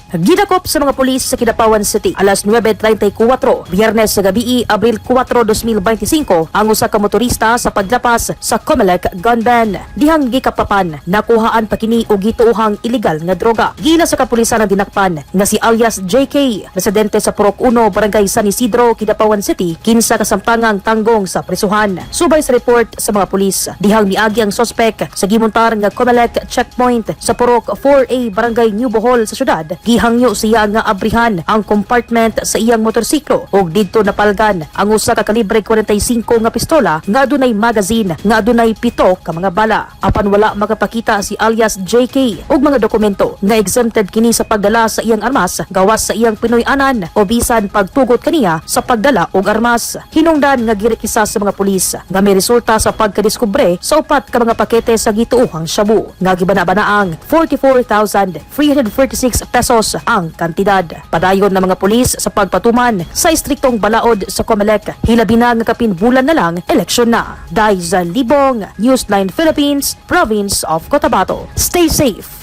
Gidakop sa mga pulis sa Kidapawan City alas 9:34 Biyernes sa gabi, Abril 4, 2025 ang usa ka motorista sa paglapas sa Comelec gun ban. Dihang gikapapan nakuhaan pa kini og gituohang illegal nga droga. Gila sa kapulisan ng dinakpan nga si alias JK, residente sa Purok 1, Barangay San Isidro, Kidapawan City, kinsa kasamtangang tanggong sa prisuhan. Subay sa report sa mga pulis, dihang miagi ang sospek sa gimontar nga Comelec checkpoint sa Purok 4A, Barangay New Bohol sa syudad. Hangyo siya nga abrihan ang compartment sa iyang motorsiklo ug didto napalgan ang usa ka kalibre 45 nga pistola nga adunay magazine nga adunay 7 ka mga bala. Apan wala makapakita si alias JK og mga dokumento nga exempted kini sa pagdala sa iyang armas gawas sa iyang Pinoy-anan o bisan pagtugot kaniya sa pagdala og armas. Hinungdan nga girekisa sa mga pulis nga may resulta sa pagkadiskubre sa upat ka mga pakete sa gituohang shabu nga gibana-banaang 44,346 pesos ang kantidad. Padayon ng mga pulis sa pagpatuman sa istriktong balaod sa Comelec. Hilabi na nga kapinbulan na lang eleksyon na. Dai sa Libong, Newsline Philippines, Province of Cotabato. Stay safe.